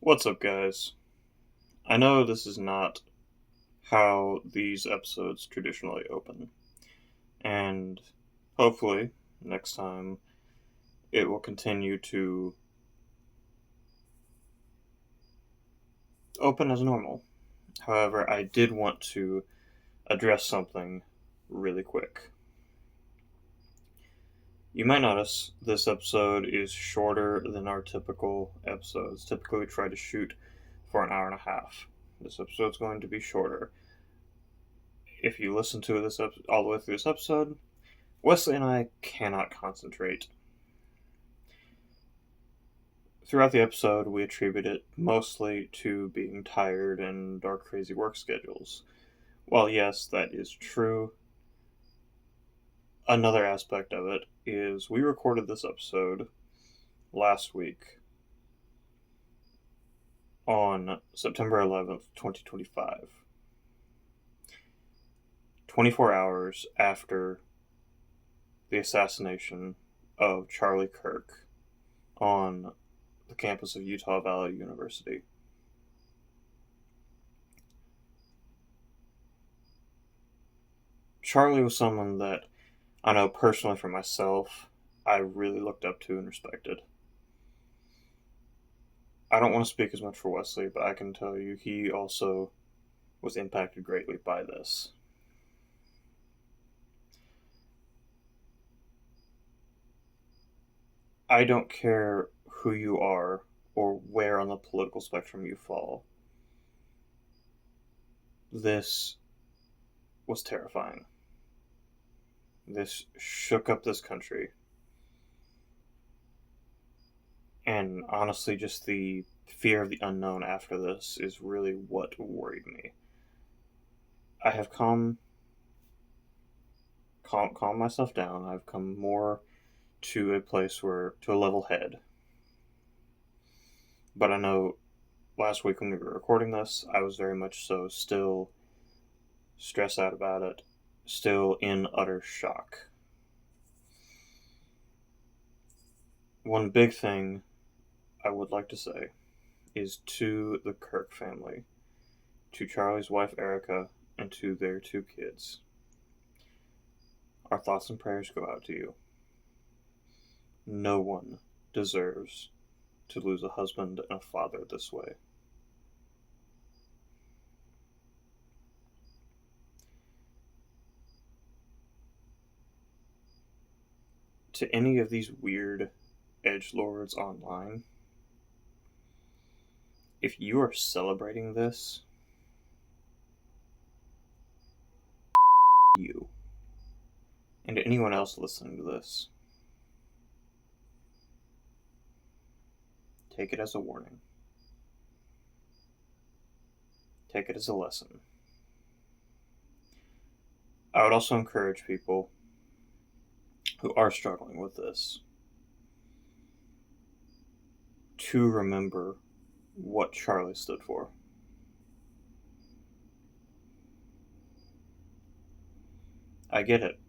What's up, guys? I know this is not how these episodes traditionally open, and hopefully, next time, it will continue to open as normal. However, I did want to address something really quick. You might notice this episode is shorter than our typical episodes. Typically, we try to shoot for an hour and a half. This episode's going to be shorter. If you listen to this all the way through this episode, Wesley and I cannot concentrate. Throughout the episode, we attribute it mostly to being tired and our crazy work schedules. While yes, that is true, another aspect of it is we recorded this episode last week on September 11th, 2025. 24 hours after the assassination of Charlie Kirk on the campus of Utah Valley University. Charlie was someone that I know personally for myself, I really looked up to and respected. I don't want to speak as much for Wesley, but I can tell you he also was impacted greatly by this. I don't care who you are or where on the political spectrum you fall. This was terrifying. This shook up this country. And honestly, just the fear of the unknown after this is really what worried me. I have calmed myself down. I've come more to a place where, to a level head. But I know last week when we were recording this, I was very much so still stressed out about it, still in utter shock. One big thing I would like to say is to the Kirk family, to Charlie's wife Erica, and to their 2 kids. Our thoughts and prayers go out to you. No one deserves to lose a husband and a father this way. To any of these weird edgelords online, if you are celebrating this, you. And to anyone else listening to this, take it as a warning. Take it as a lesson. I would also encourage people who are struggling with this to remember what Charlie stood for. I get it.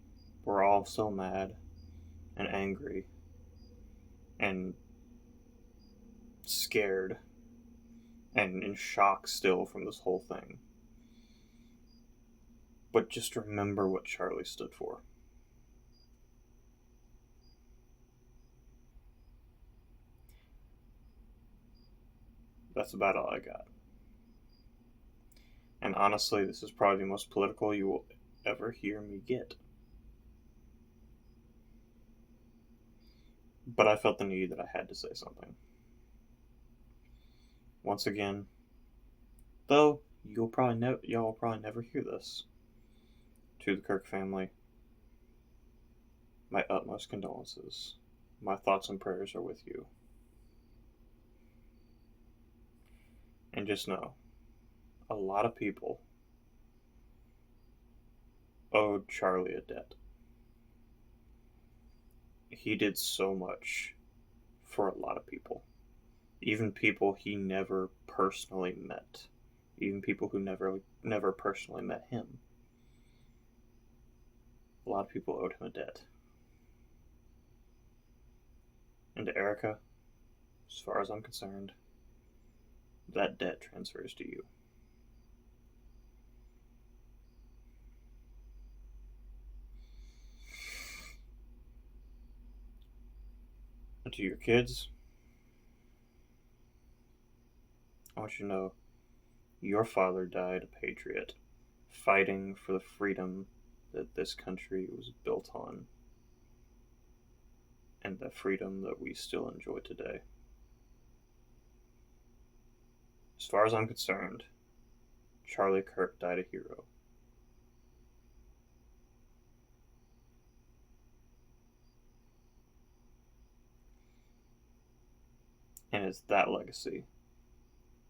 We're all so mad and angry and scared and in shock still from this whole thing. But just remember what Charlie stood for. That's about all I got. And honestly, this is probably the most political you will ever hear me get. But I felt the need that I had to say something. Once again, though y'all will probably never hear this, to the Kirk family, my utmost condolences. My thoughts and prayers are with you. And just know, a lot of people owed Charlie a debt. He did so much for a lot of people. Even people he never personally met. Even people who never personally met him. A lot of people owed him a debt. And to Erica, as far as I'm concerned, that debt transfers to you. And to your kids, I want you to know your father died a patriot, fighting for the freedom that this country was built on, and the freedom that we still enjoy today. As far as I'm concerned, Charlie Kirk died a hero. And it's that legacy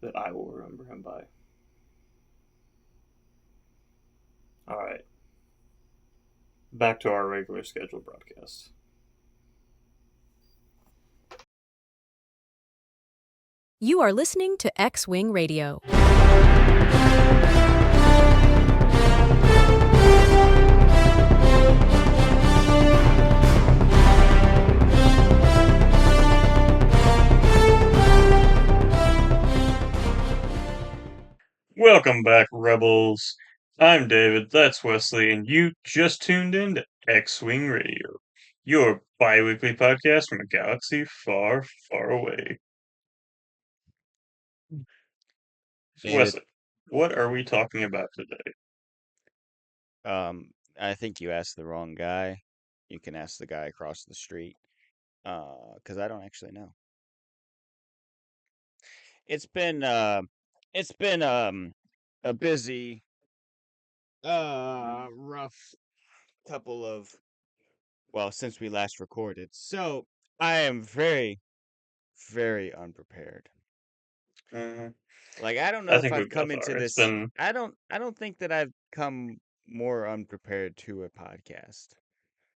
that I will remember him by. Alright, back to our regular scheduled broadcast. You are listening to X Wing Radio. Welcome back, Rebels. I'm David, that's Wesley, and you just tuned in to X Wing Radio, your bi weekly podcast from a galaxy far, far away. David, Wesley, what are we talking about today? I think you asked the wrong guy. You can ask the guy across the street. Because I don't actually know. It's been it's been a busy rough couple of since we last recorded. So I am very, very unprepared. Uh, Like I don't know I if think we I've come both into are. It's this been, I don't think that I've come more unprepared to a podcast,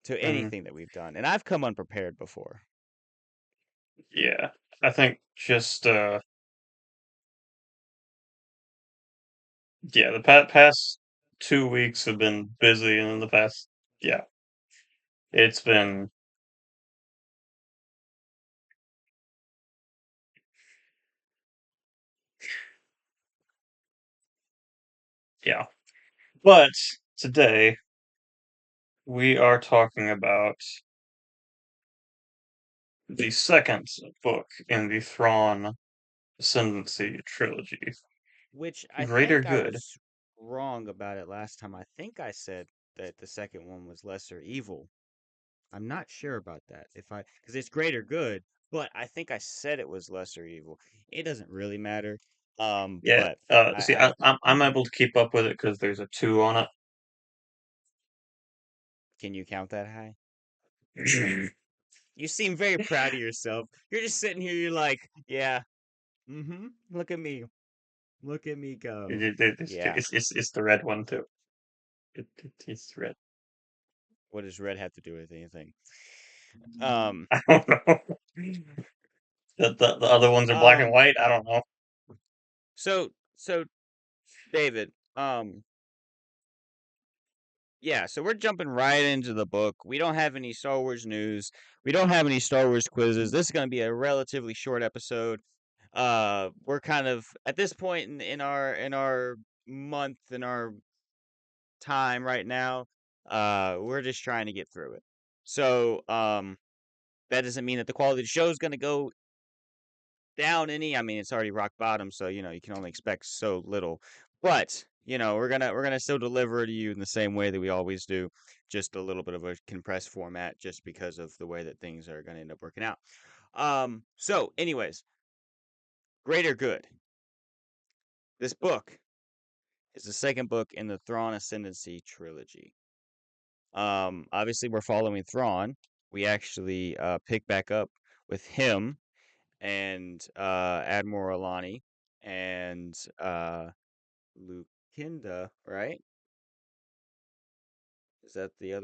to mm, anything that we've done. And I've come unprepared before. yeah, I think just, yeah, the past 2 weeks have been busy, and then the past, yeah, it's been, yeah. But today, we are talking about the second book in the Thrawn Ascendancy trilogy. Which I Greater think I Good. was wrong about it last time. I think I said that the second one was lesser evil. I'm not sure about that. Because it's greater good, but I think I said it was lesser evil. It doesn't really matter. Yeah, But see, I I'm able to keep up with it because there's a 2 on can you count that high? it. You seem very proud of yourself. You're just sitting here. You're like, yeah, mm-hmm. Look at me go. Yeah. It's the red one, too. It's red. What does red have to do with anything? Um. I don't know. The other ones are black and Um. white. I don't know. So David, yeah, so we're jumping right into the book. We don't have any Star Wars news. We don't have any Star Wars quizzes. This is going to be a relatively short episode. We're kind of at this point in our month in our time right now. We're just trying to get through it. So, that doesn't mean that the quality of the show is going to go down any. I mean, it's already rock bottom, so you can only expect so little. But we're gonna still deliver to you in the same way that we always do, just a little bit of a compressed format, just because of the way that things are gonna end up working out. So, anyways, greater good. This book is the second book in the Thrawn Ascendancy trilogy. Obviously, we're following Thrawn. We actually pick back up with him and Admiral Alani and Lucinda, right? Is that the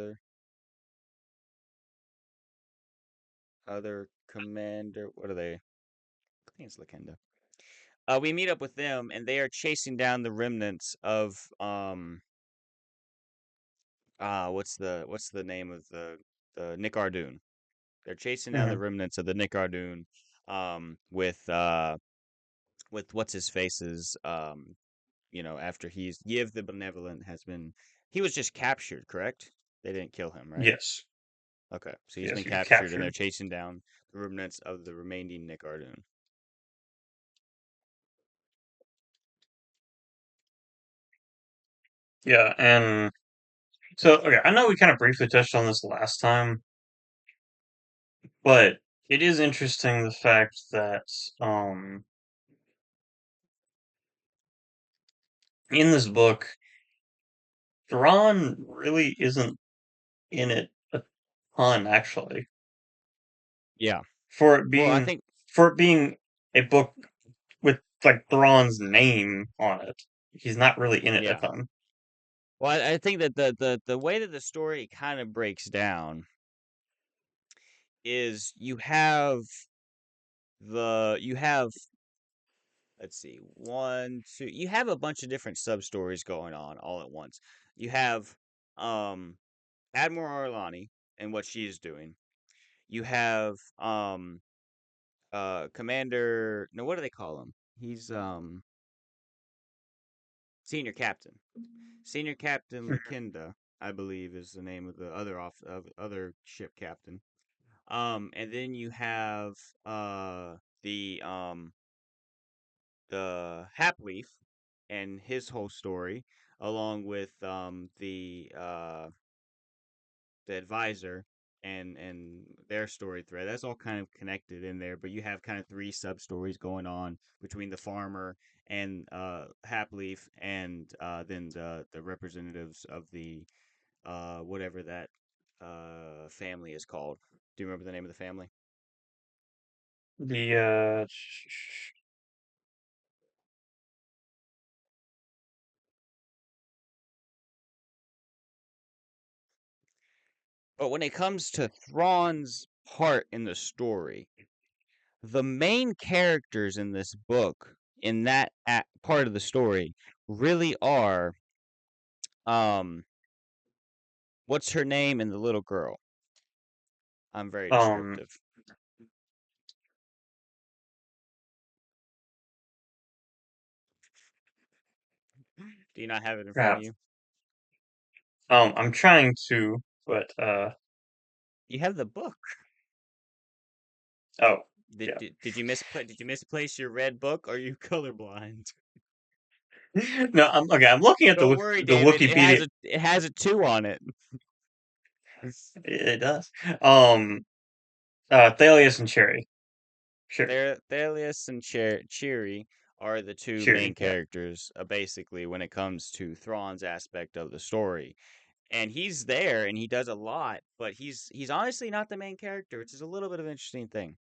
other commander? What are they? I think it's Lucinda. We meet up with them, and they are chasing down the remnants of what's the name of the Nick Ardoon? They're chasing down the Mhm. remnants of the Nick Ardoon with with what's his face's after he's Yiv the Benevolent has been he was just captured, correct? They didn't kill him, right? Yes. Okay, so he's Yes, been he was captured and they're captured. chasing down the remnants of the remaining Nick Ardoon. Yeah, and so okay, I know we kind of briefly touched on this last time, but it is interesting the fact that in this book, Thrawn really isn't in it a ton, actually. Yeah. For it Well, I being think for it being a book with like Thrawn's name on it, he's not really in it a yeah. ton. Well, I think that the way that the story kind of breaks down is you have let's see, one, two, you have a bunch of different sub stories going on all at once. You have um Admiral Arlani and what she is doing. You have Commander, no, what do they call him? He's senior captain. Senior Captain Lakinda, I believe, is the name of the other ship captain. And then you have uh the um the Hapleaf and his whole story, along with the advisor and their story thread. That's all kind of connected in there, but you have kind of three sub stories going on between the farmer and Hapleaf and then the representatives of the whatever that family is called. Do you remember the name of the family? The But when it comes to Thrawn's part in the story, the main characters in this book, in that part of the story, really are um, what's her name and the little girl. I'm very um descriptive. Do you not have it in front of crap. you? I'm trying to, but You have the book. oh Did yeah. did, did you misplace Did you misplace your red book? Or are you colorblind? No, I'm okay. I'm looking at Don't worry, the David. Wikipedia. It has a two on it. It does. Thalias and Cherry. Sure, Thalias and Cheery are the two main Cherry. Yeah. characters, basically, when it comes to Thrawn's aspect of the story. And he's there, and he does a lot, but he's honestly not the main character, which is a little bit of an interesting thing.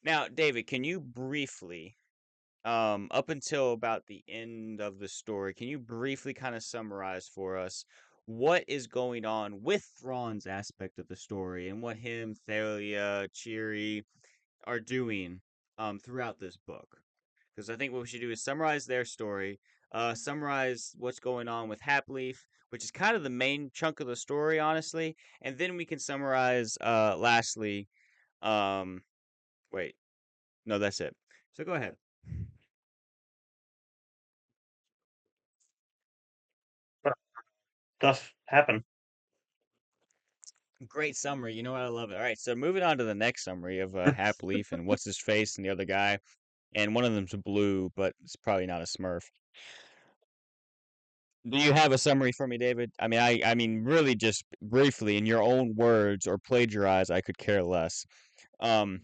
Now, David, can you briefly, up until about the end of the story, can you briefly kind of summarize for us what is going on with Thrawn's aspect of the story and what him, Thalia, Cheery are doing throughout this book? Because I think what we should do is summarize their story, summarize what's going on with Hapleaf, which is kind of the main chunk of the story, honestly, and then we can summarize, lastly, um, wait, no, that's it. So go ahead. But stuff happened. Great summary. You know what? I love it. All right, so moving on to the next summary of Hapleaf and what's his face and the other guy, and one of them's blue, but it's probably not a Smurf. Do you have a summary for me, David? I mean, really, just briefly, in your own words or plagiarize. I could care less. Um,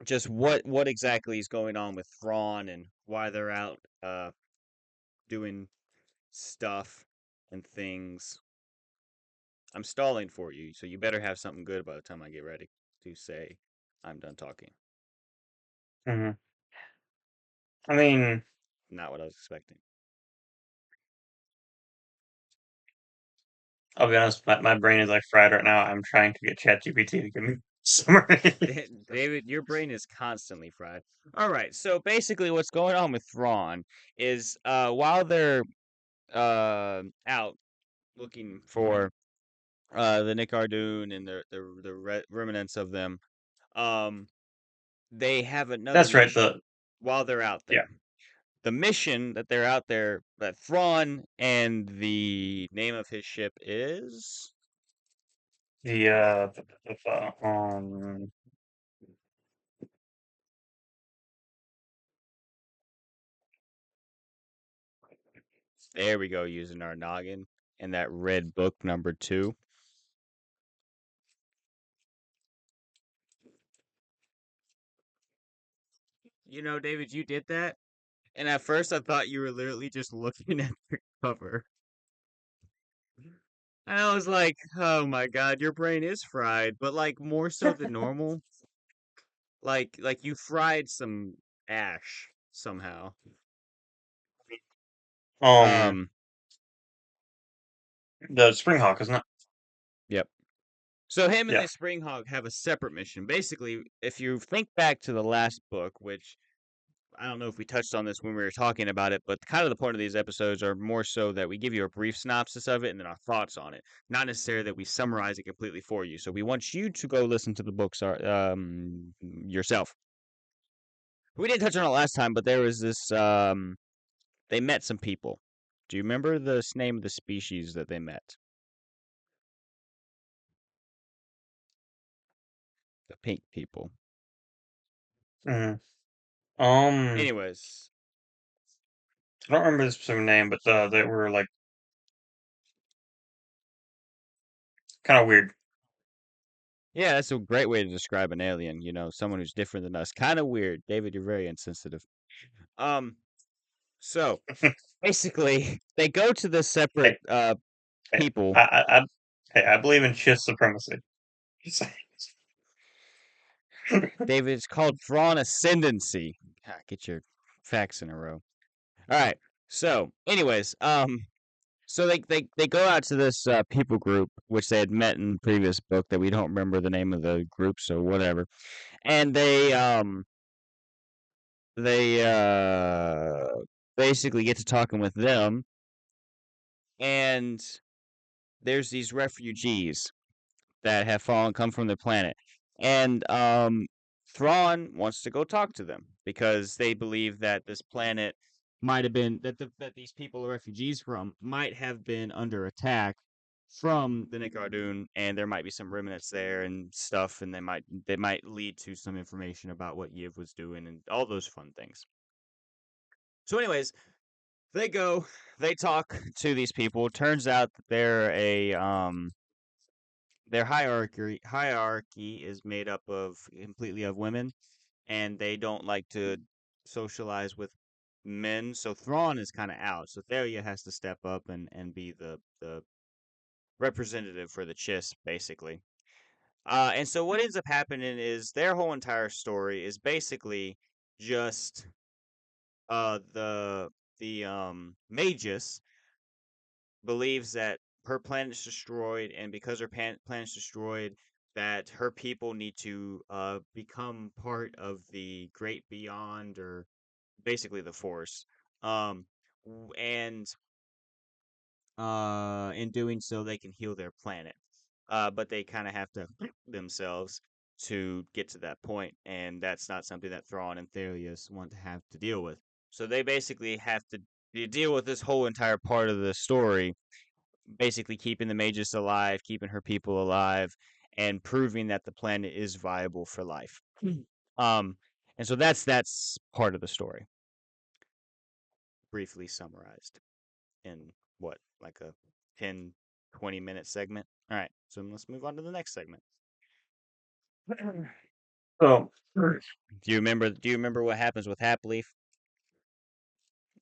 just what exactly is going on with Thrawn and why they're out doing stuff and things. I'm stalling for you, so you better have something good by the time I get ready to say I'm done talking. Hmm. I mean, Not what I was expecting. I'll be honest. My brain is like fried right now. I'm trying to get ChatGPT to give me summary. David, your brain is constantly fried. All right, so basically, what's going on with Thrawn is while they're out looking for the Nick Ardoon and the remnants of them, um, they have another That's right. mission while they're out Yeah. there. the mission that they're out there, that Thrawn and the name of his ship is. The There we go, using our noggin and that red book number 2. You know, David, you did that, and at first I thought you were literally just looking at the cover. And I was like, "Oh my God, your brain is fried," but like more so than normal. Like you fried some ash somehow. um Um, the Spring Hawk, isn't it? yep. So him and the Yeah. Springhawk have a separate mission. Basically, if you think back to the last book, which I don't know if we touched on this when we were talking about it, but kind of the point of these episodes are more so that we give you a brief synopsis of it and then our thoughts on it. Not necessarily that we summarize it completely for you. So we want you to go listen to the books yourself. We didn't touch on it last time, but there was this. They met some people. Do you remember the name of the species that they met? The pink people. Mhm. I Anyways, don't remember the specific name, but they were like kind of weird. yeah, that's a great way to describe an alien. You know, someone who's different than us. Kind of weird, David. You're very insensitive. Um, so basically, they go to the separate Hey, hey, people. I believe in Chiss supremacy. Just saying. David, it's called Thrawn Ascendancy. God, get your facts in a row. All right. So, anyways, so they go out to this people group which they had met in the previous book that we don't remember the name of the group, so whatever. And they basically get to talking with them, and there's these refugees that have come from the planet, and Thrawn wants to go talk to them because they believe that this planet might have been that these people are refugees from might have been under attack from the Nicardun, and there might be some remnants there and stuff, and they might lead to some information about what Yiv was doing and all those fun things. So, anyways, they go, they talk to these people. Turns out that their hierarchy is made up of completely of women, and they don't like to socialize with men. So Thrawn is kind of out. So Theria has to step up and be the representative for the Chiss, basically. And so what ends up happening is their whole entire story is basically just the Magus believes that her planet's destroyed, and because her planet's destroyed, that her people need to become part of the great beyond, or basically the Force. Um, and in doing so, they can heal their planet. But they kind of have to themselves to get to that point, and that's not something that Thrawn and Thalius want to have to deal with. So they basically have to deal with this whole entire part of the story, basically keeping the Magus alive, keeping her people alive, and proving that the planet is viable for life. Um, and so that's part of the story, briefly summarized in what, like a 10, 20-minute segment. All right, so let's move on to the next segment. So, Do you remember what happens with Hapleaf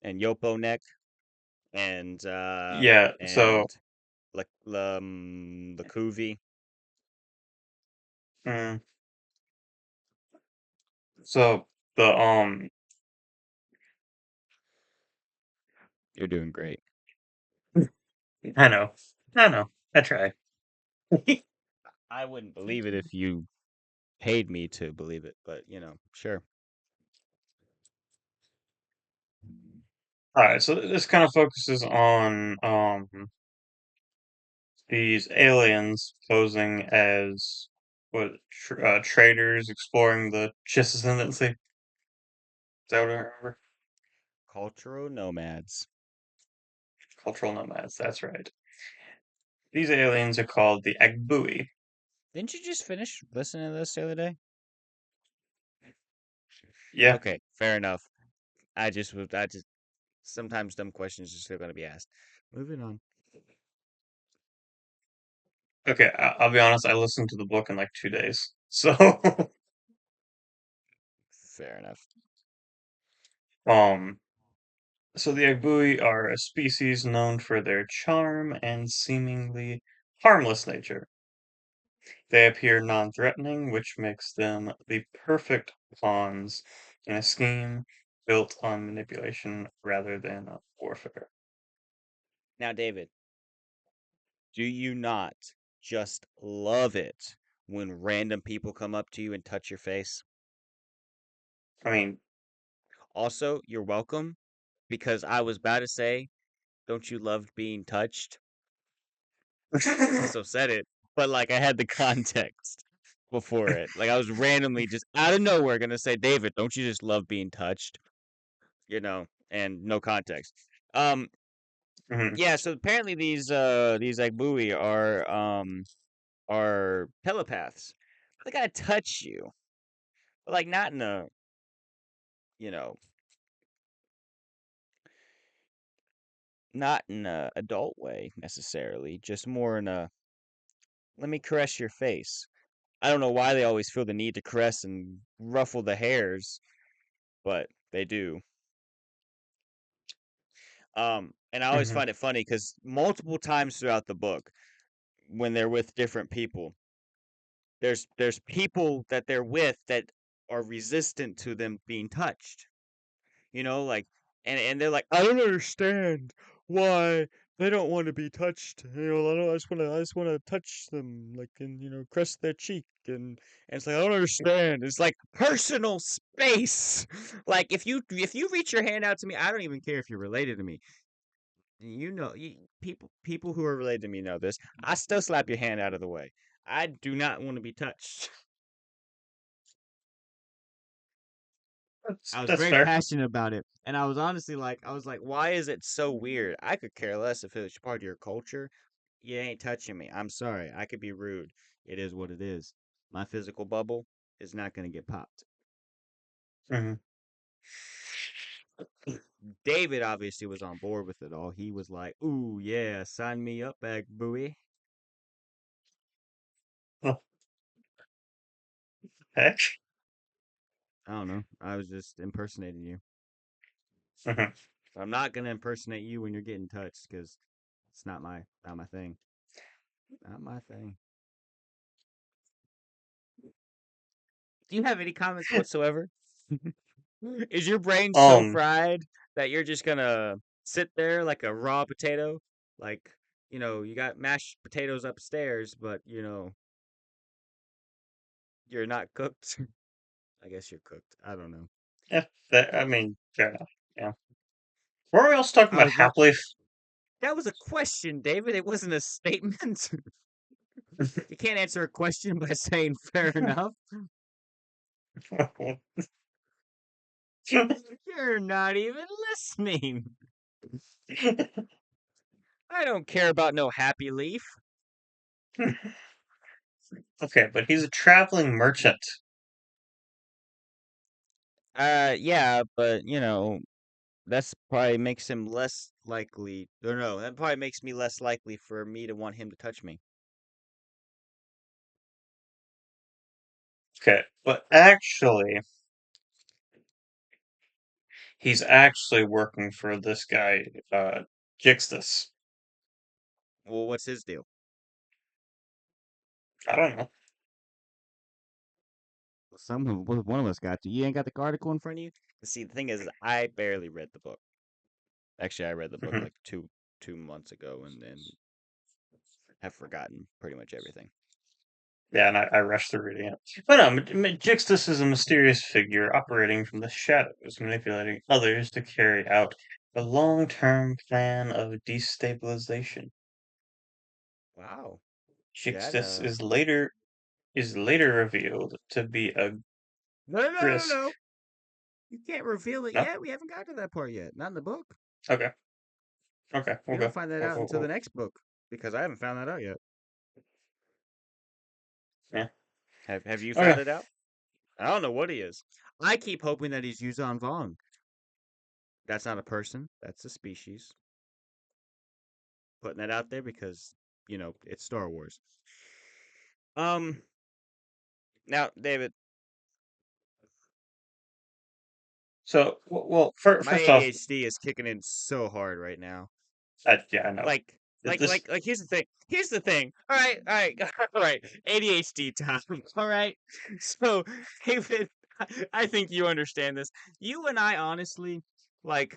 and Yopo Neck and yeah, Lakuvi? mm, so the You're doing great. I know, I know, I try. I wouldn't believe it if you paid me to believe it, but sure. All right, so this kind of focuses on these aliens posing as traders exploring the Chiss Ascendancy. Is that what I remember? Cultural nomads. Cultural nomads, that's right. These aliens are called the Agbui. Didn't you just finish listening to this the other day? Yeah. Okay, fair enough. I just sometimes dumb questions are still gonna be asked. Moving on. Okay, I'll be honest, I listened to the book in like 2 days. So, Fair enough. um, so the Agbui are a species known for their charm and seemingly harmless nature. They appear non-threatening, which makes them the perfect pawns in a scheme built on manipulation rather than warfare. Now, David, do you not just love it when random people come up to you and touch your face? I mean, Also, you're welcome because I was about to say, don't you love being touched? I also said it, but like I had the context before it. Like I was randomly just out of nowhere gonna say, David, don't you just love being touched? And no context. Um, mhm. yeah, so apparently these Agbui are telepaths. They gotta touch you. But like not in a, you know, not in a adult way necessarily, just more in a let me caress your face. I don't know why they always feel the need to caress and ruffle the hairs, but they do. And I always Mhm. find it funny because multiple times throughout the book, when they're with different people, there's people that they're with that are resistant to them being touched. Like and they're like, I don't understand why they don't want to be touched. I don't I just wanna touch them like and caress their cheek and it's like I don't understand. It's like personal space. Like if you reach your hand out to me, I don't even care if you're related to me. People who are related to me know this. I still slap your hand out of the way. I do not want to be touched. I was That's very fair. passionate about it, and I was honestly like, why is it so weird? I could care less if it's part of your culture. You ain't touching me. I'm sorry. I could be rude. It is what it is. My physical bubble is not gonna get popped. Mhm. David obviously was on board with it all. He was like, "Ooh yeah, sign me up, bag buoy." Oh, heck. I don't know. I was just impersonating you. Mhm. I'm not gonna impersonate you when you're getting touched because it's not my thing. Not my thing. Do you have any comments whatsoever? Is your brain so Um, fried that you're just gonna sit there like a raw potato? Like, you got mashed potatoes upstairs, but you're not cooked. I guess you're cooked. I don't know. yeah, I mean, fair enough. Yeah. Were we also talking I about was not. Half-Life? That was a question, David. It wasn't a statement. You can't answer a question by saying fair enough. You're not even listening. I don't care about no happy leaf. Okay, but he's a traveling merchant. Yeah, but that's probably makes him less likely. Or no, that probably makes me less likely for me to want him to touch me. Okay, but actually, he's actually working for this guy, Jixtus. Well, what's his deal? I don't know. One of us got to. You ain't got the article in front of you. See, the thing is, I barely read the book. Actually, I read the book Mhm. like two months ago, and then have forgotten pretty much everything. Yeah, and I rushed through reading it. But no, Jixtus is a mysterious figure operating from the shadows, manipulating others to carry out a long-term plan of destabilization. Wow, that Jixtus is later revealed to be a no no no no Grisk. no You can't reveal it No. yet. We haven't got to that part yet. Not in the book. Okay. Okay. We We'll don't go. find that out until the next book because I haven't found that out yet. Yeah. Have you Okay. found it out? I don't know what he is. I keep hoping that he's Yuzan Vong. That's not a person. That's a species. Putting that out there because it's Star Wars. Now, David, So, well, my first off, ADHD is kicking in so hard right now. yeah, I know. Like, This. here's the thing. Here's the thing. All right, all right, all right. ADHD time. All right. So, David, I think you understand this. You and I, honestly, like,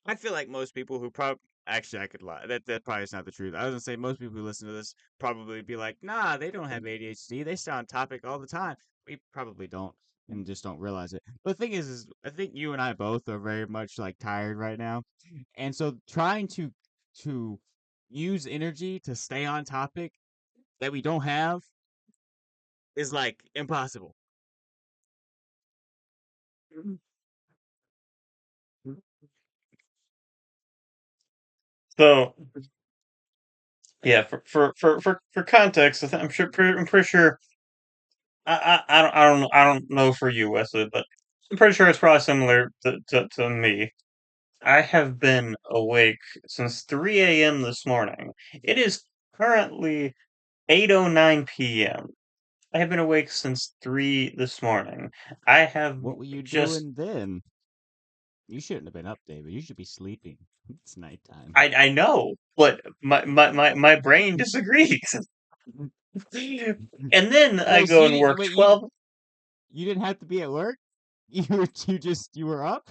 I feel like most people who probably actually I could lie. That probably is not the truth. I was gonna say most people who listen to this probably be like, nah, they don't have ADHD. They stay on topic all the time. We probably don't and just don't realize it. But the thing is I think you and I both are very much like tired right now. And so trying to use energy to stay on topic that we don't have is like impossible. So, yeah, for context, I'm pretty sure. I don't know for you, Wesley, but I'm pretty sure it's probably similar to me. I have been awake since 3 a.m. this morning. It is currently 8:09 p.m. I have been awake since 3 this morning. I have What were you just doing then? You shouldn't have been up, David. You should be sleeping. It's nighttime. I know, but my brain disagrees. And then I Wait, so go and work wait, 12. you didn't have to be at work? You were up?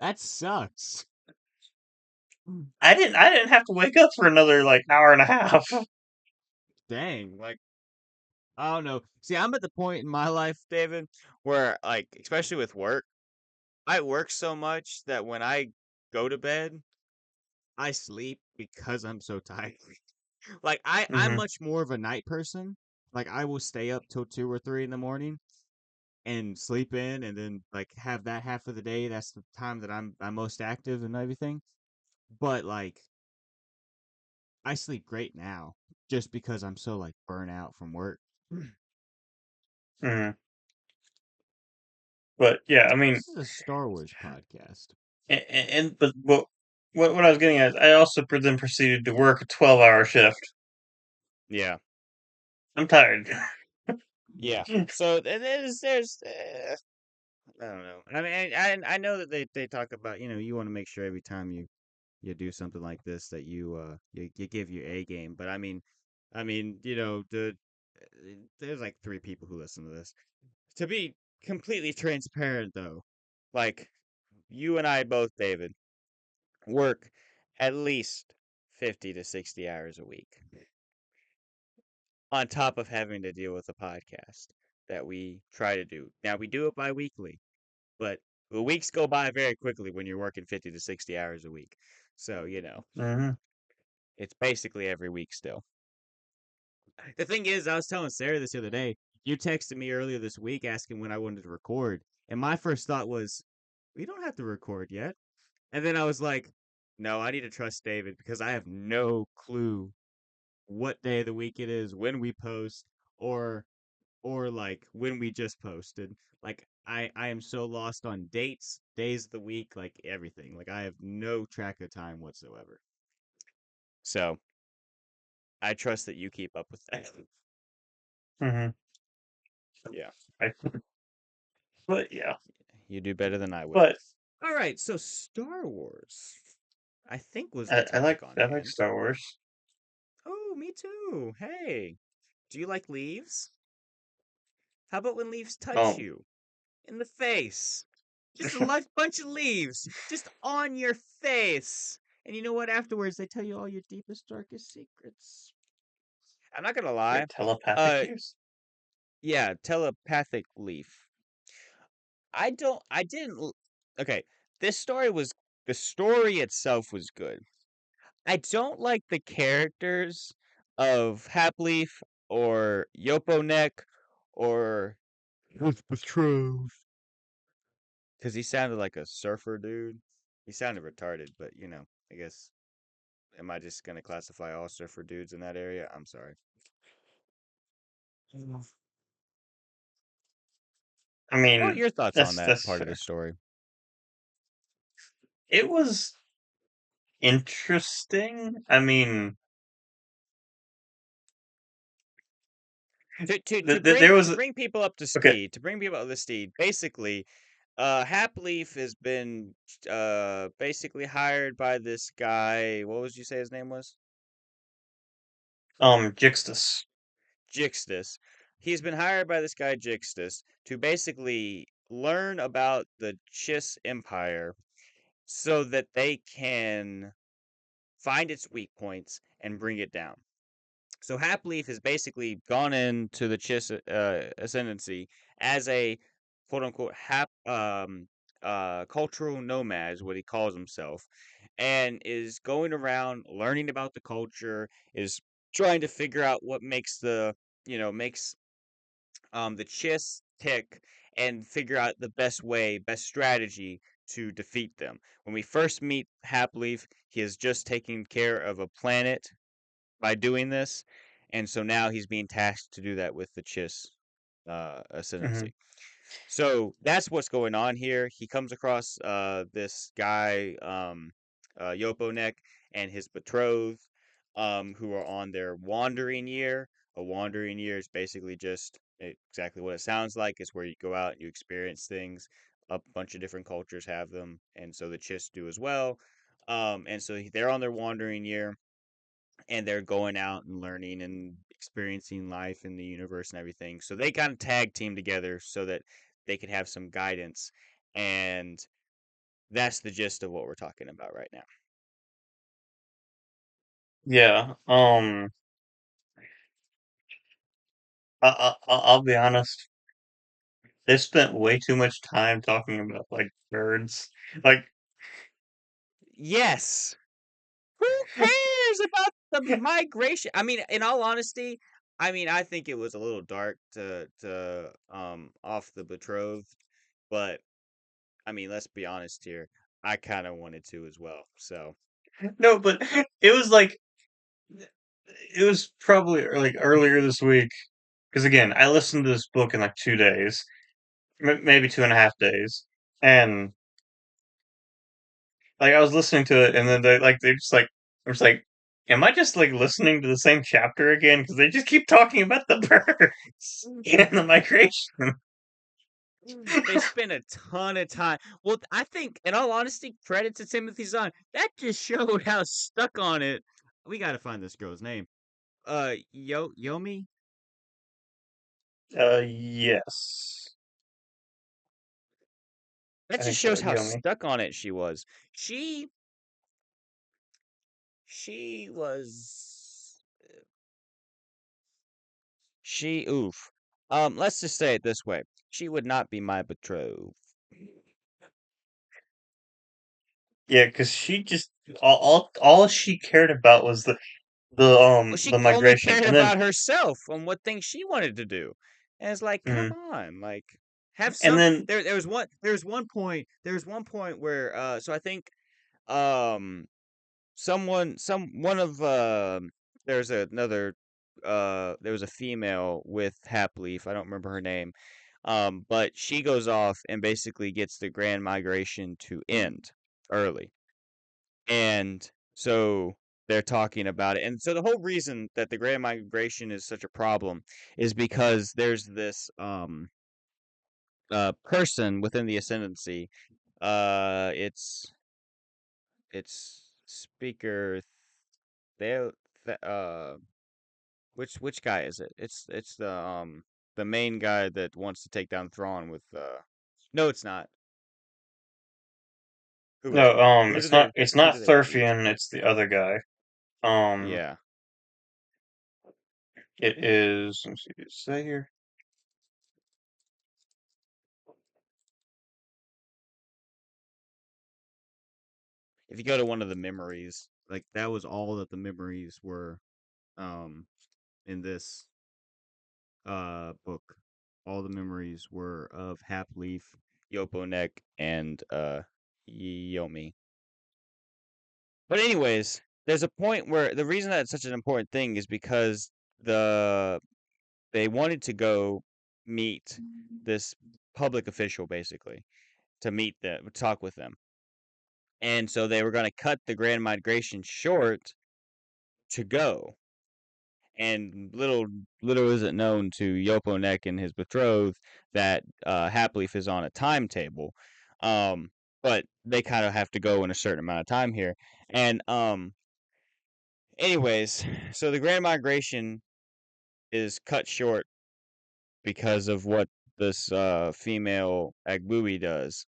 That sucks. I didn't have to wake up for another like hour and a half. Dang, like I don't know. See, I'm at the point in my life, David, where like especially with work, I work so much that when I go to bed, I sleep because I'm so tired. Like I'm Hmm. much more of a night person. Like I will stay up till 2 or 3 in the morning and sleep in and then like have that half of the day. That's the time that I'm most active and everything. But like I sleep great now just because I'm so like burnt out from work. Hmm. But yeah, I mean, This is a Star Wars podcast. but what I was getting at is I also then proceeded to work a 12-hour shift. Yeah. I'm tired. Yeah. So there's I don't know. I mean I know that they talk about, you want to make sure every time you do something like this that you give your A game, but I mean, there's like 3 people who listen to this. To be completely transparent though, like you and I both, David, work at least 50 to 60 hours a week on top of having to deal with a podcast that we try to do. Now, we do it bi-weekly, but the weeks go by very quickly when you're working 50 to 60 hours a week. So, Hmm. it's basically every week still. The thing is, I was telling Sarah this the other day. You texted me earlier this week asking when I wanted to record, and my first thought was, we don't have to record yet. And then I was like, no, I need to trust David because I have no clue what day of the week it is, when we post, or like when we just posted. Like I am so lost on dates, days of the week, like everything. Like I have no track of time whatsoever. So I trust that you keep up with that. Hmm. Yeah. I, but yeah, You do better than I would. but All right, so Star Wars, I think was the I topic on like hand. Star Wars. Oh, me too. Hey, do you like leaves? How about when leaves touch Oh, you in the face? Just a bunch of leaves, just on your face. And you know what? Afterwards, they tell you all your deepest, darkest secrets. I'm not gonna lie. wait, telepathic Uh, leaves? yeah, telepathic leaf. I didn't. Okay, this story was the story itself was good. I don't like the characters of Hapleaf or Yopo Neck or Who's Betrothed. because he sounded like a surfer dude. He sounded retarded, but I guess am I just gonna classify all surfer dudes in that area? I'm sorry. I What are mean, your thoughts on that that's part of the fair. story? It was interesting. I mean, To there bring was to bring people up to okay. speed, basically, Hapleaf has been basically hired by this guy. What was you say his name was? Jixtus. Jixtus. He's been hired by this guy Jixtus to basically learn about the Chiss Empire so that they can find its weak points and bring it down. So Hapleaf has basically gone into the Chiss Ascendancy as a quote unquote cultural nomad is what he calls himself, and is going around learning about the culture, is trying to figure out what makes makes the Chiss tick, and figure out the best strategy to defeat them. When we first meet Hapleaf, he is just taking care of a planet by doing this, and so now he's being tasked to do that with the Chiss Hmm. ascendancy. So that's what's going on here. He comes across this guy, Yoponek, and his betrothed, who are on their wandering year. A wandering year is basically just exactly what it sounds like. It's where you go out and you experience things. A bunch of different cultures have them, and so the Chiss do as well. And so they're on their wandering year, and they're going out and learning and experiencing life in the universe and everything. So they kind of tag team together so that they could have some guidance. And that's the gist of what we're talking about right now. Yeah. I'll be honest. They spent way too much time talking about like birds. Like, Yes. Who cares about the migration? I mean, in all honesty, I think it was a little dark to off the betrothed, but let's be honest here. I kind of wanted to as well. So, no, but it was like it was probably like earlier this week. Because again, I listened to this book in like 2 days, maybe 2.5 days, and like I was listening to it, and then they just like I was like, am I just like listening to the same chapter again? Because they just keep talking about the birds and the migration. they spent a ton of time. Well, I think, in all honesty, credit to Timothy Zahn. That just showed how stuck on it. We got to find this girl's name. Yomi. Yes, That I just think so. shows how Yomi. stuck on it she was. She she was she oof. Let's just say it this way: she would not be my betrothed. Yeah, because she just all she cared about was Well, the she only migration, cared and then about herself and what things she wanted to do. And it's like, come mhm. on, like have And some then there was one point where so I think um someone some one of there's another there was a female with Hapleaf, I don't remember her name. But she goes off and basically gets the grand migration to end early. And so they're talking about it. And so the whole reason that the Grand Migration is such a problem is because there's this person within the Ascendancy. It's Speaker they which guy is it? It's the main guy that wants to take down Thrawn with no, it's not. Who is no, it? it's Who not do they defeat? Thurfian, it's the other guy. Um, Yeah. it is. Let me see. Does it say here? If you go to one of the memories, like that was all that the memories were um in this book. All the memories were of Hapleaf, Yoponek and Yomi. But anyways, there's a point where the reason that it's such an important thing is because the they wanted to go meet this public official basically to meet them, talk with them. And so they were going to cut the Grand Migration short to go. And little is it known to Yoponek and his betrothed that Hapleaf is on a timetable. But they kind of have to go in a certain amount of time here. And anyways, so the Grand Migration is cut short because of what this female Agbui does.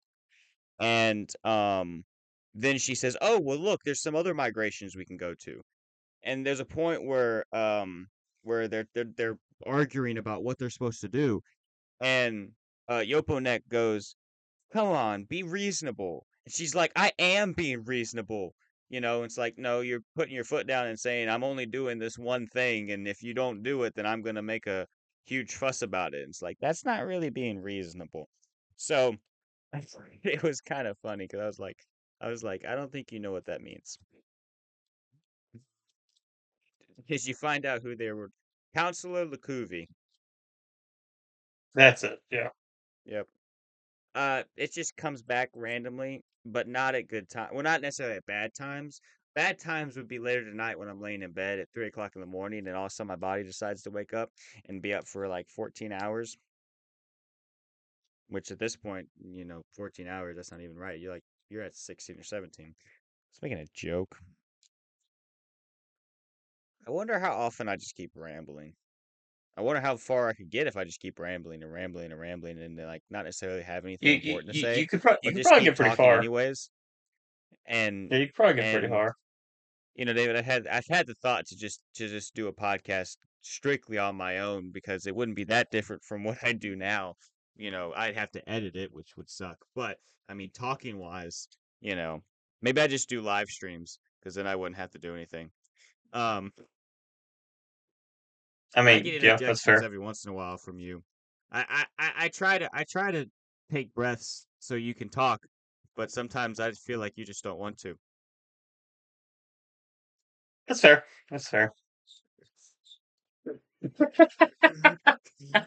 And then she says, "Oh, well look, there's some other migrations we can go to." And there's a point where they're arguing about what they're supposed to do. And Yoponek goes, "Come on, be reasonable." And she's like, "I am being reasonable." It's like, no, you're putting your foot down and saying, "I'm only doing this one thing, and if you don't do it, then I'm gonna make a huge fuss about it." And it's like, that's not really being reasonable. So it was kind of funny because I was like, I don't think you know what that means. Because you find out who they were. Counselor Lacuvi. That's it. Yeah. Yep. It just comes back randomly, but not at good time. Well, not necessarily at bad times. Bad times would be later tonight when I'm laying in bed at 3 o'clock in the morning, and all of a sudden my body decides to wake up and be up for like 14 hours. Which at this point, 14 hours, that's not even right. You're at 16 or 17. It's making a joke. I wonder how often I just keep rambling. I wonder how far I could get if I just keep rambling and rambling and rambling and like not necessarily have anything important to say, You but could just probably keep get pretty talking far. anyways. And Yeah, you could probably get pretty and far. David, I've had the thought to just do a podcast strictly on my own because it wouldn't be that different from what I do now. I'd have to edit it, which would suck. But I mean, talking wise, maybe I just do live streams because then I wouldn't have to do anything. Um, I I mean, get yeah, that's interjections fair. every once in a while from you. I try to take breaths so you can talk, but sometimes I feel like you just don't want to. That's fair. That's fair.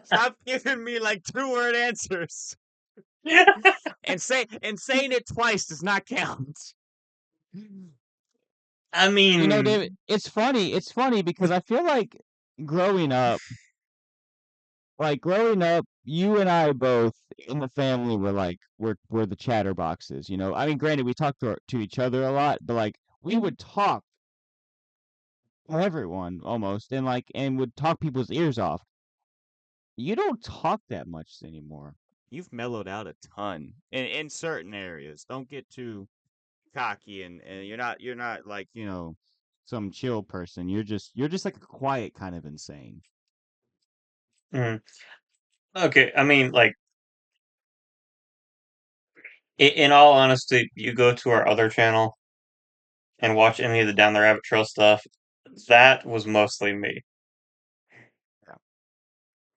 Stop giving me like 2-word answers. And saying it twice does not count. I David, mean, it's funny. It's funny because I feel growing up, growing up, you and I both in the family were we're the chatterboxes. I mean, granted, we talked to each other a lot, but we would talk to everyone almost, and would talk people's ears off. You don't talk that much anymore. You've mellowed out a ton in certain areas. Don't get too cocky, and you're not like some chill person. You're just like a quiet kind of insane. mm, okay. I mean, like, in all honesty, you go to our other channel and watch any of the Down the Rabbit Trail stuff. That was mostly me.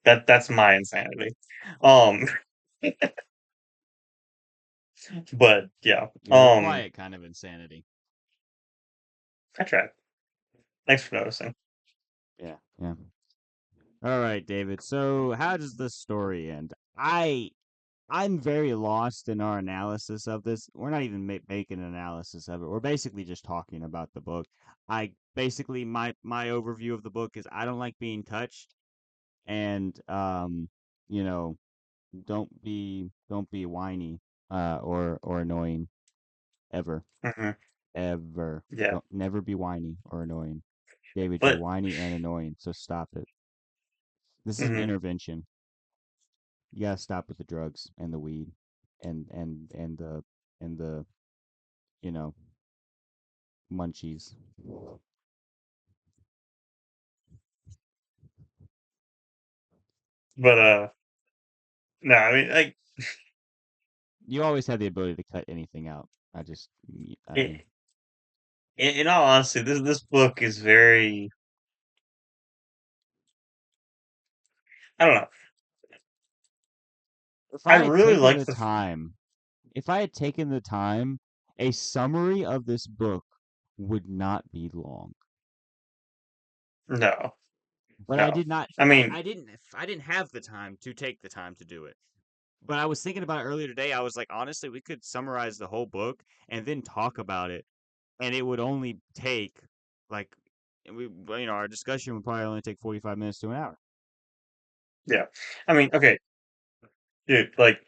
Yeah. That's my insanity. Um, but yeah. You're the quiet kind of insanity. I tried. Thanks for noticing. Yeah. Yeah. All right, David. So how does this story end? I'm very lost in our analysis of this. We're not even making an analysis of it. We're basically just talking about the book. I basically my overview of the book is I don't like being touched, and you know, don't be whiny or annoying ever. Hmm. Ever. Yeah, Don't never be whiny or annoying. David, you're but whiny and annoying, so stop it. This is an mhm. intervention. You gotta stop with the drugs and the weed and the you know munchies. But no, I mean, like, You always have the ability to cut anything out. I in, mean, in all honesty, this book is very. I don't know. If I I had really taken like the the time, if I had taken the time, a summary of this book would not be long. no, But I no. did not. I mean, I didn't have the time to take the time to do it. But I was thinking about it earlier today. I was like, honestly, we could summarize the whole book and then talk about it, and it would only take like our discussion would probably only take 45 minutes to an hour. yeah. I mean, okay, dude. Like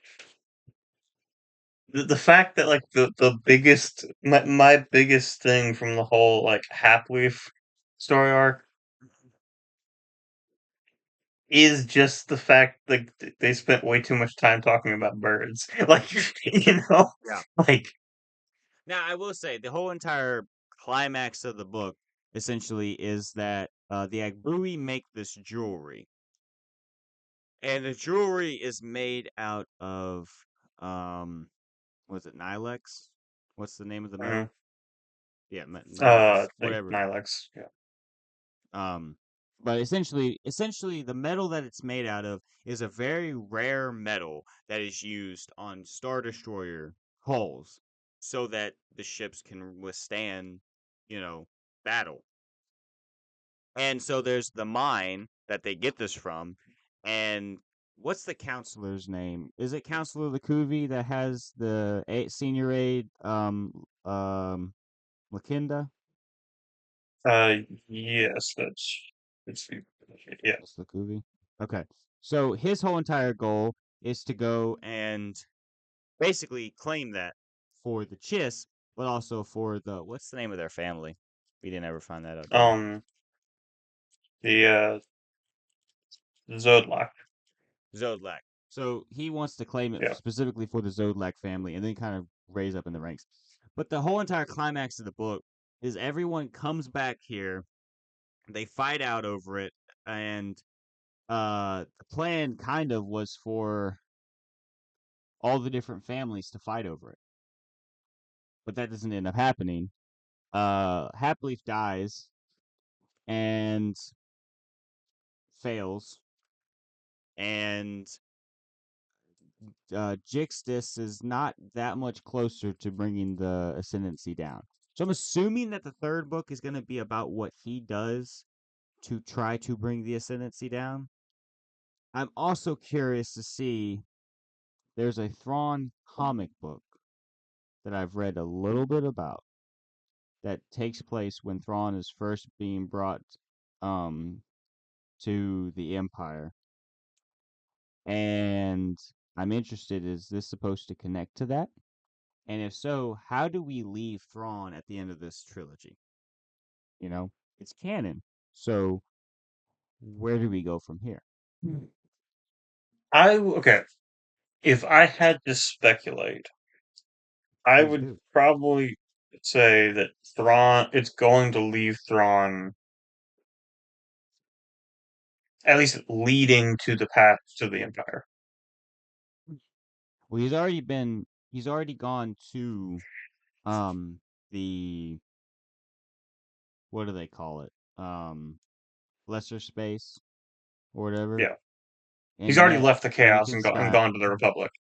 the fact that like the biggest my biggest thing from the whole like Halfleaf story arc is just the fact that they spent way too much time talking about birds. Like, Yeah. like Now, I will say the whole entire climax of the book essentially is that the Agbui make this jewelry, and the jewelry is made out of was it Nilex? What's the name of the mhm, metal? Yeah, Nilex, like whatever. Nilex. Yeah. Um, but essentially, the metal that it's made out of is a very rare metal that is used on Star Destroyer hulls, so that the ships can withstand, you know, battle. And so there's the mine that they get this from, and what's the counselor's name? Is it Counselor Lakuvi that has the senior aide, Lakinda? Yes, that's yeah. It's Lakuvi. Okay. So his whole entire goal is to go and basically claim that for the Chiss, but also for the what's the name of their family? We didn't ever find that out, did we? Um, the Zodlock. Zodlak. So he wants to claim it Yeah. specifically for the Zodlak family and then kind of raise up in the ranks. But the whole entire climax of the book is everyone comes back here, they fight out over it, and the plan kind of was for all the different families to fight over it. But that doesn't end up happening. Hapleaf dies and fails, and Jixtus is not that much closer to bringing the ascendancy down. So I'm assuming that the third book is going to be about what he does to try to bring the ascendancy down. I'm also curious to see there's a Thrawn comic book that I've read a little bit about that takes place when Thrawn is first being brought um to the Empire. And I'm interested, is this supposed to connect to that? And if so, how do we leave Thrawn at the end of this trilogy? You know, it's canon. So where do we go from here? Okay. If I had to speculate, I Please would do. probably say that Thrawn, it's going to leave Thrawn at least leading to the path to the Empire. Well, he's already gone to the what do they call it? Lesser space or whatever, Yeah. He's and already met left the chaos Anakin and, and Sky. gone to the Republic.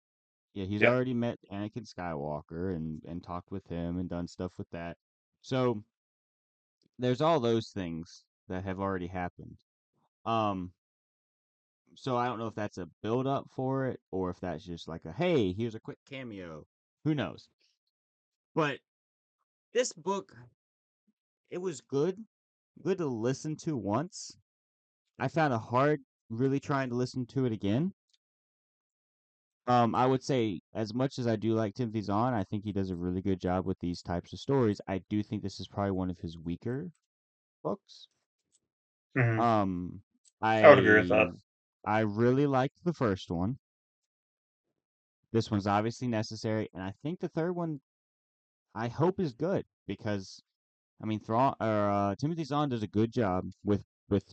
Yeah, he's Yeah. already met Anakin Skywalker and talked with him and done stuff with that. So there's all those things that have already happened. Um, so I don't know if that's a build up for it or if that's just like a hey, here's a quick cameo. Who knows? But this book, it was good to listen to once. I found it hard really trying to listen to it again. I would say as much as I do like Timothy Zahn, I think he does a really good job with these types of stories. I do think this is probably one of his weaker books. Hmm. Um, I would agree with that. I I really liked the first one. This one's obviously necessary, and I think the third one I hope is good because I mean Timothy Zahn does a good job with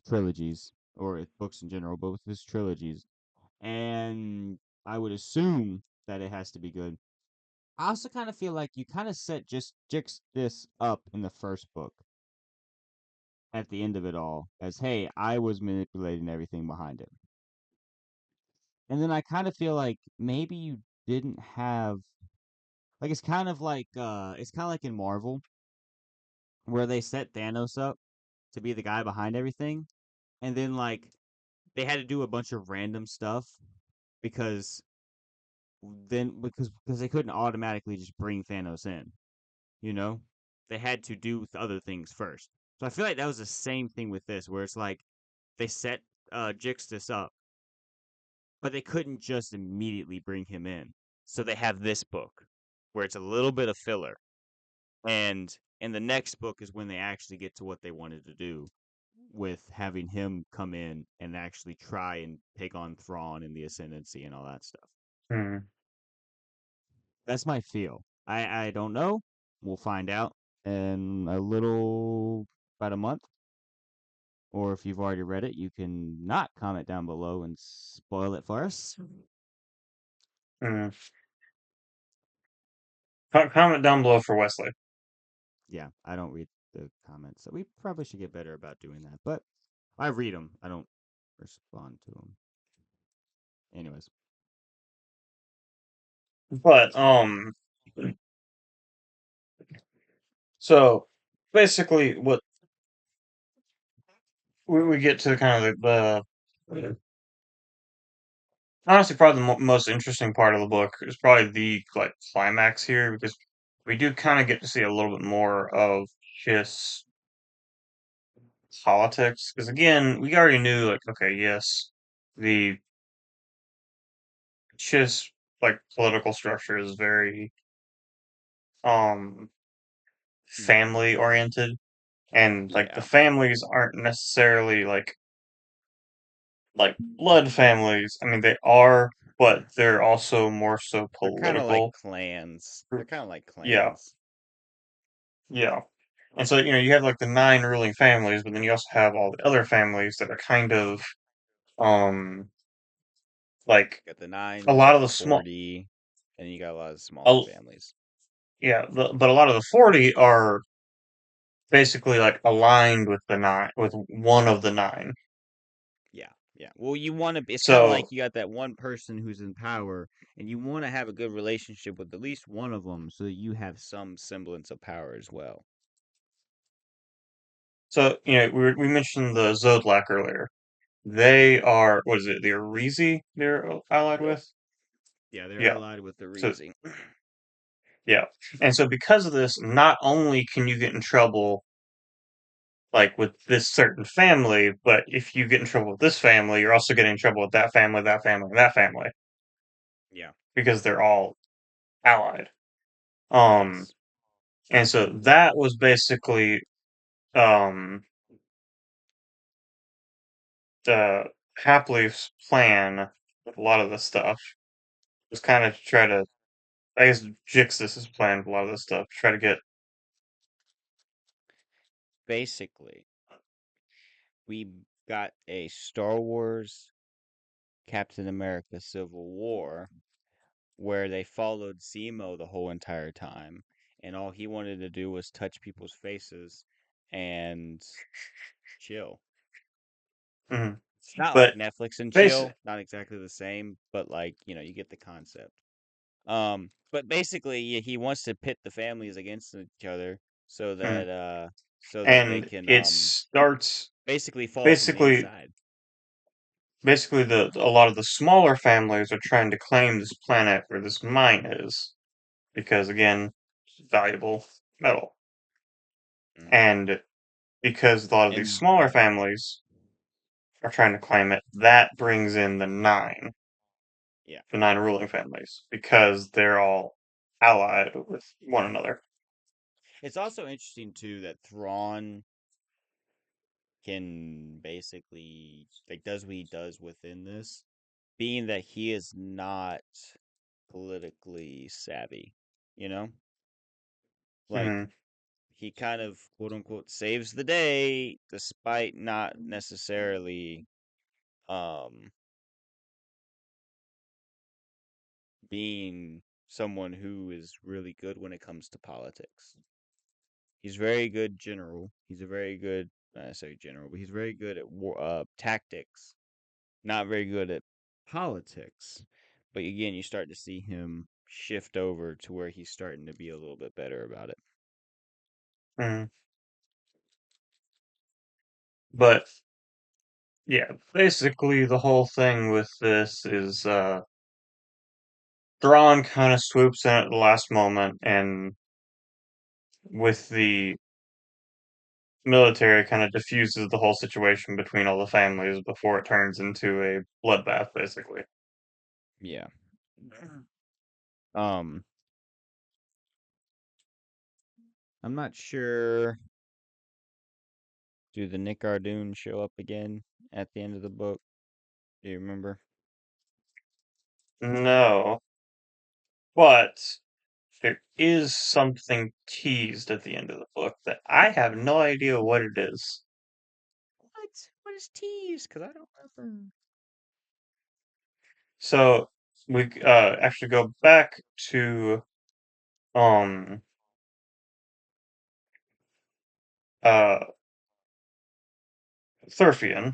trilogies or with books in general, but with his trilogies, and I would assume that it has to be good. I also kind of feel like you kind of set just this up in the first book at the end of it all as hey, I was manipulating everything behind it. And then I kind of feel like maybe you didn't have like it's kind of like in Marvel where they set Thanos up to be the guy behind everything, and then like they had to do a bunch of random stuff because because they couldn't automatically just bring Thanos in, you know? They had to do other things first. So I feel like that was the same thing with this, where it's like they set Jixtus up, but they couldn't just immediately bring him in. So they have this book where it's a little bit of filler. And in the next book is when they actually get to what they wanted to do with having him come in and actually try and take on Thrawn and the Ascendancy and all that stuff. Hmm. That's my feel. I don't know. We'll find out in about a month. Or if you've already read it, you can not comment down below and spoil it for us. Hmm. Comment down below for Wesley. Yeah, I don't read the comments, so we probably should get better about doing that. But I read them. I don't respond to them. Anyways, But so basically, what we get to kind of the honestly probably the most interesting part of the book is probably the like climax here because we do kind of get to see a little bit more of Chiss politics because again we already knew like okay yes the Chiss like political structure is very um hmm, family oriented and like the yeah, families aren't necessarily like blood families. I mean they are, but they're also more so they're kind of like political. clans. They're kind of like Yeah, clans. yeah. And so, you have like the nine ruling families, but then you also have all the other families that are kind of like You got the nine, a you lot got of the the small 40, and you got a lot of smaller uh, families. yeah, but a lot of the 40 are basically like aligned with the nine with one of the nine. Yeah, yeah. Well, you want to. It's kind of like So you got that one person who's in power, and you want to have a good relationship with at least one of them, so that you have some semblance of power as well. so we mentioned the Zodlak earlier. They are what is it, the Arizi they're allied with? Yeah, they're Yeah. allied with the So Reezy. yeah. And so because of this, not only can you get in trouble like with this certain family, but if you get in trouble with this family, you're also getting in trouble with that family, and that family Yeah. because they're all allied. Um, Yes. and so that was basically um the Hapleaf's plan with a lot of this stuff was kind of to try to, I guess, Jix's plan with a lot of this stuff, try to get. Basically, we got a Star Wars Captain America Civil War where they followed Zemo the whole entire time, and all he wanted to do was touch people's faces and chill. Mhm. It's not like But Netflix and basic. chill, not exactly the same, but like, you get the concept. But basically, yeah, he wants to pit the families against each other Mhm. so that they And can it starts basically fall from the basically inside. basically the a lot of the smaller families are trying to claim this planet where this mine is because again valuable metal, Hmm. and because a lot of these And smaller families are trying to claim it, that brings in yeah, the nine ruling families because they're all allied with one another. it's also interesting too that Thrawn can basically like does what he does within this, being that he is not politically savvy, you know? Like Hmm. he kind of quote unquote saves the day despite not necessarily um being someone who is really good when it comes to politics. He's very good general. He's a very good I say general, but he's very good at tactics. Not very good at politics. But again, you start to see him shift over to where he's starting to be a little bit better about it. Mm. But yeah, basically the whole thing with this is Thrawn kind of swoops in at the last moment, and with the military, kind of diffuses the whole situation between all the families before it turns into a bloodbath, basically. Yeah. Um, I'm not sure. Do the Nick Ardoon show up again at the end of the book? Do you remember? No, but there is something teased at the end of the book that I have no idea what it is. What? What is teased? Because I don't remember. So we actually go back to um uh Thurfian,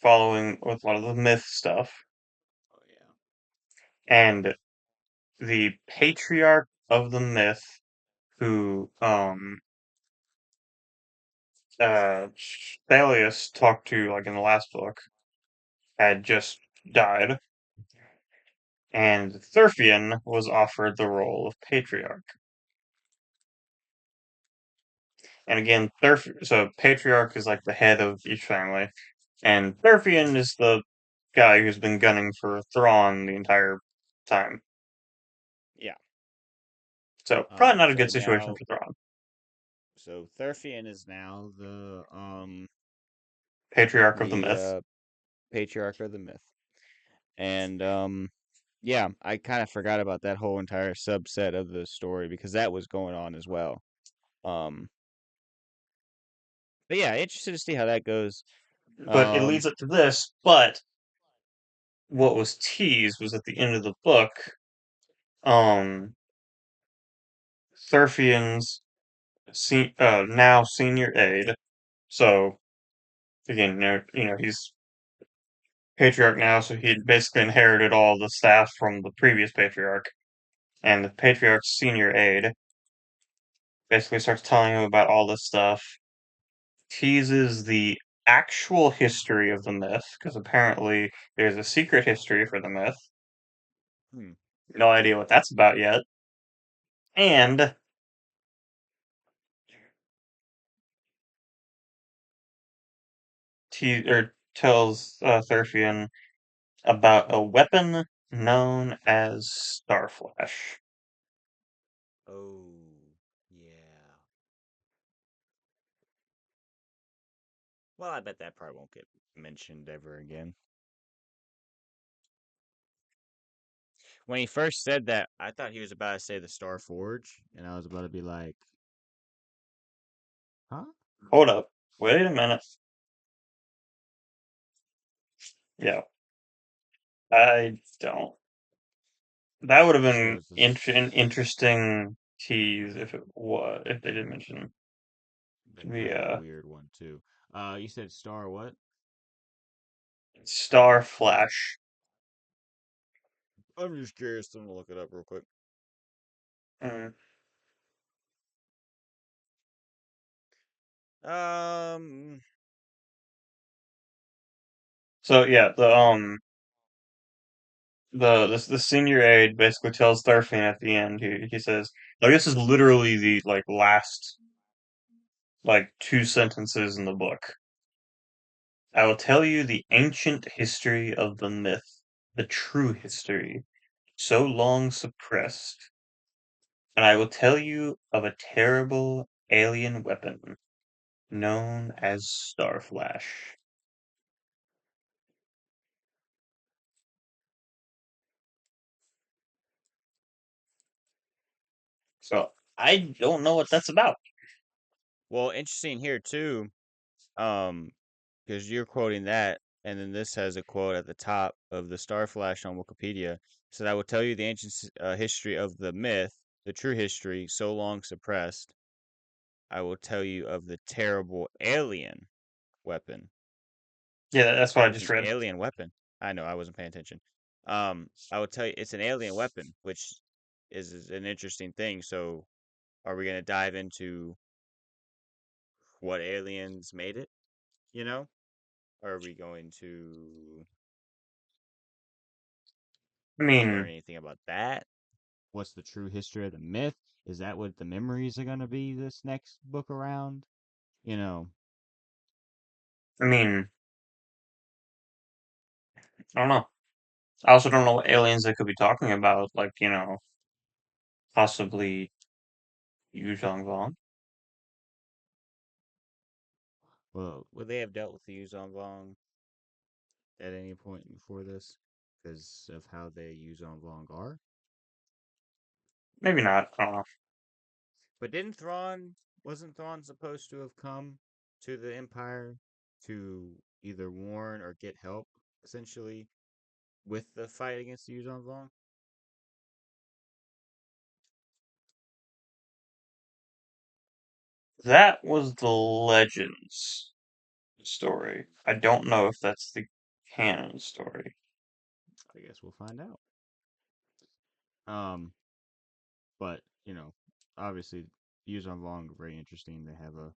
following with a lot of the myth stuff, Oh yeah. and the patriarch of the myth, who Thalius talked to like in the last book, had just died, and Thurfian was offered the role of patriarch. And again, so patriarch is like the head of each family, and Thurfian is the guy who's been gunning for Thrawn the entire time. Yeah. So probably not a So good situation now, for Thrawn. so Thurfian is now Patriarch of the the myth. patriarch of the myth, and yeah, I kind of forgot about that whole entire subset of the story because that was going on as well. Um, but yeah, interested to see how that goes. But it Um, leads up to this, but what was teased was at the end of the book, um, Thurfian's now senior aide. So again, he's patriarch now, so he basically inherited all the staff from the previous patriarch. And the patriarch's senior aide basically starts telling him about all this stuff, teases the actual history of the myth, because apparently there's a secret history for the myth. hmm. No idea what that's about yet. And tells Thurfian about a weapon known as Starflash. Oh, yeah. Well, I bet that part won't get mentioned ever again. When he first said that, I thought he was about to say the Star Forge, and I was about to be like, huh? Hold up. Wait a minute. Yeah, I don't. That would have So been it's an just interesting tease if they did mention been the kind of a weird one too. You said Star what? Star Flash. I'm just curious. I'm gonna look it up real quick. Mm. Um, So yeah, the senior aide basically tells Thurfinn at the end. He says, like this is literally the like last like two sentences in the book. I will tell you the ancient history of the myth, the true history, so long suppressed, and I will tell you of a terrible alien weapon known as Starflash. So I don't know what that's about. well, interesting here too. Um, because you're quoting that, and then this has a quote at the top of the Star Flash on Wikipedia. So I will tell you the ancient history of the myth, the true history, so long suppressed. I will tell you of the terrible alien weapon. Yeah, that's what I There's just an read. alien weapon. I know I wasn't paying attention. I will tell you, it's an alien weapon, which is an interesting thing. So, are we gonna dive into what aliens made it? You know, or are we going to I learn mean, anything about that? What's the true history of the myth? Is that what the memories are gonna be this next book around? You know, I mean, I don't know. I also don't know what aliens they could be talking about, like, possibly Yu Zhongguang. well, would they have dealt with the Yuzong Long at any point before this because of how they Yuzong Long are? Maybe not. I don't know. But didn't Thrawn wasn't Thrawn supposed to have come to the Empire to either warn or get help, essentially, with the fight against the Yuzong Vong? That was the Legends story. I don't know if that's the canon story. I guess we'll find out. Um, but obviously, Yuzong Vong are very interesting. They have a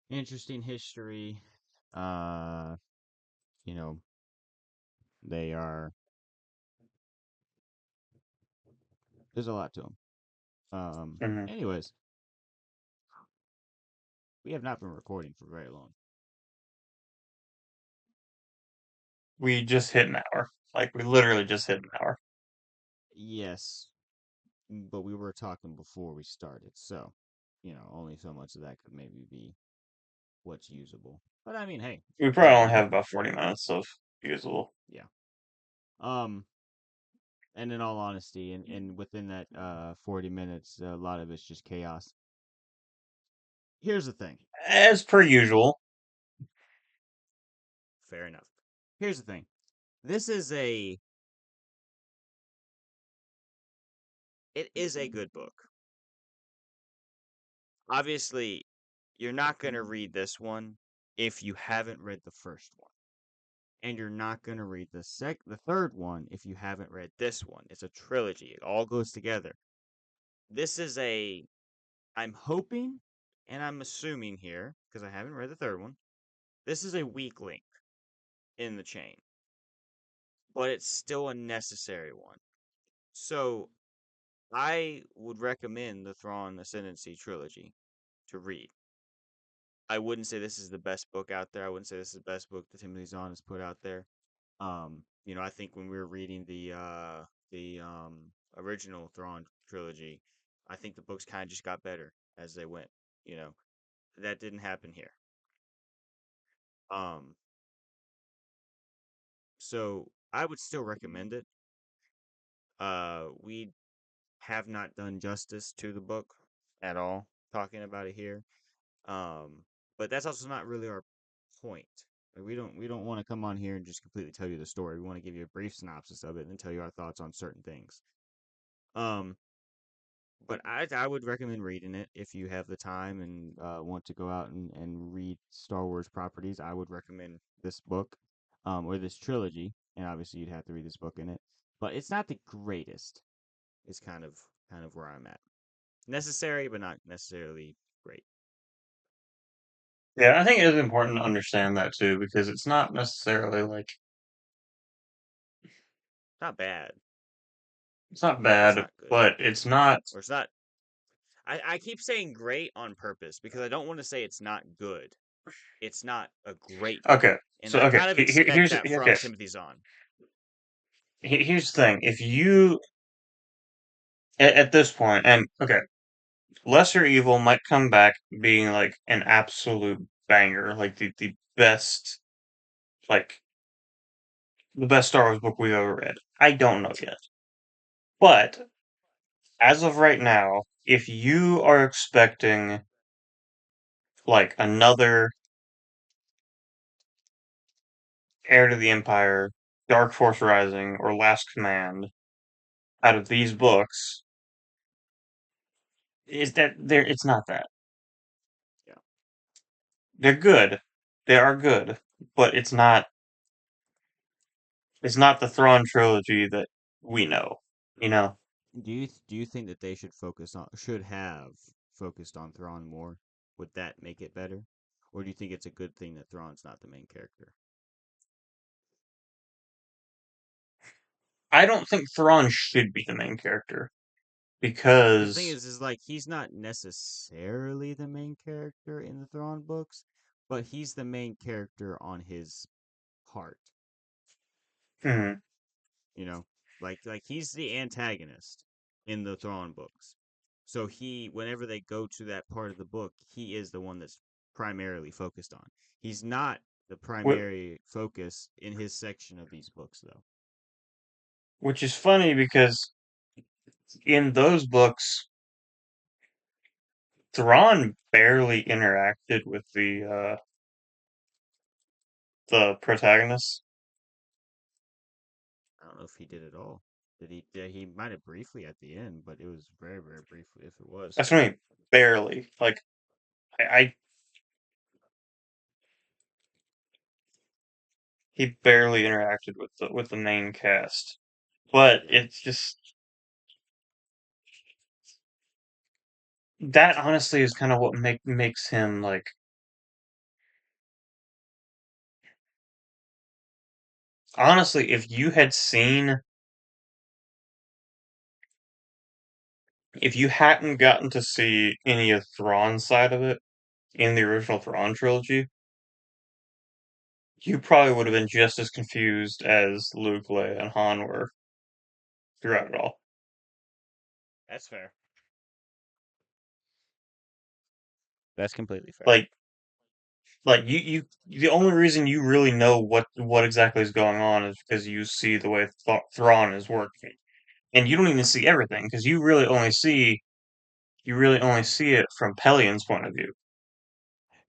interesting history. Uh, you know, they are. There's a lot to them. Hmm. Anyways, we have not been recording for very long. We just hit an hour. Like, we literally just hit an hour. Yes, but we were talking before we started, so only so much of that could maybe be what's usable. But I mean, hey, We we probably don't only know. have about 40 minutes of usable. Yeah. Um, and in all honesty, and within that 40 minutes, a lot of it's just chaos. Here's the thing. As per usual. Fair enough. Here's the thing. This is a it is a good book. Obviously, you're not going to read this one if you haven't read the first one. And you're not going to read the third one if you haven't read this one. It's a trilogy. It all goes together. This is a I'm hoping and I'm assuming here because I haven't read the third one. This is a weak link in the chain, but it's still a necessary one. So, I would recommend the Thrawn Ascendancy trilogy to read. I wouldn't say this is the best book out there. I wouldn't say this is the best book that Timothy Zahn has put out there. I think when we were reading the original Thrawn trilogy, I think the books kind of just got better as they went. You know, that didn't happen here. Um, so I would still recommend it. We have not done justice to the book at all talking about it here. Um, but that's also not really our point. Like, we don't want to come on here and just completely tell you the story. We want to give you a brief synopsis of it and then tell you our thoughts on certain things. Um, but I would recommend reading it if you have the time and want to go out and read Star Wars properties. I would recommend this book, or this trilogy, and obviously you'd have to read this book in it. But it's not the greatest. It's kind of where I'm at. Necessary, but not necessarily great. Yeah, I think it is important to understand that too, because it's not necessarily like Not bad. it's not It's bad, not good, but it's not or it's not. I keep saying great on purpose because I don't want to say it's not good. It's not a great book, okay. and So I okay, kind of expect that from okay. Timothy Zahn. Here's the thing: if you at this point, and okay, Lesser Evil might come back being like an absolute banger, like like the best Star Wars book we've ever read. I don't know yet, but as of right now, if you are expecting like another Heir to the Empire, Dark Force Rising, or Last Command out of these books, is that there? It's not that. Yeah, They're good. They are good, but it's not. It's not the Thrawn trilogy that we know. You know, Do you think that they should have focused on Thrawn more? Would that make it better? Or do you think it's a good thing that Thrawn's not the main character? I don't think Thrawn should be the main character The thing because is like he's not necessarily the main character in the Thrawn books, but he's the main character on his heart. hmm, Like he's the antagonist in the Thrawn books. So whenever they go to that part of the book, he is the one that's primarily focused on. He's not the primary focus in his section of these books, though. which is funny because in those books, Thrawn barely interacted with the protagonist. I don't know if he did at all. Did he? He might have briefly at the end, but it was very, very briefly if it was. That's what I mean, barely. Like I he barely interacted with the main cast, but Yeah. it's just that honestly is kind of what makes him like honestly if you hadn't gotten to see any of Thrawn's side of it in the original Thrawn trilogy, you probably would have been just as confused as Luke, Leia, and Han were throughout it all. That's fair. That's completely fair. Like the only reason you really know what exactly is going on is because you see the way Thrawn is working, and you don't even see everything because you really only see it from Pelian's point of view.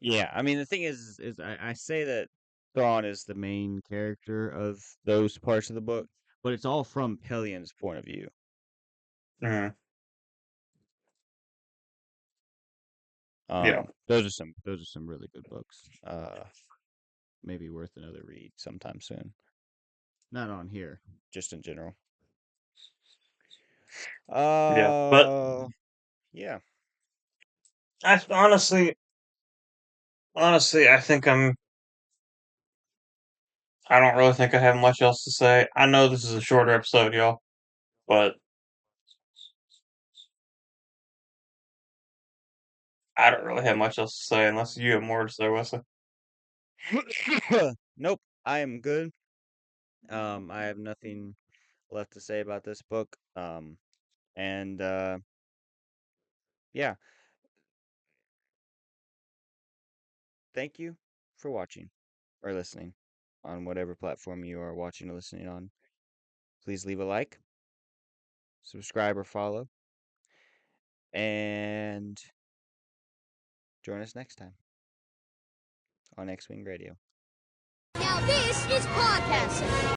Yeah, I mean the thing is I say that Thrawn is the main character of those parts of the book, but it's all from Pelian's point of view. Mhm. Yeah, Those are some really good books. Maybe worth another read sometime soon. Not on here, just in general. yeah. But Uh, yeah. I honestly, I don't really think I have much else to say. I know this is a shorter episode, y'all, but I don't really have much else to say unless you have more to say, Wesley. Nope, I am good. I have nothing left to say about this book. And yeah, thank you for watching or listening on whatever platform you are watching or listening on. Please leave a like, subscribe, or follow, and join us next time on X Wing Radio. Now this is podcasting.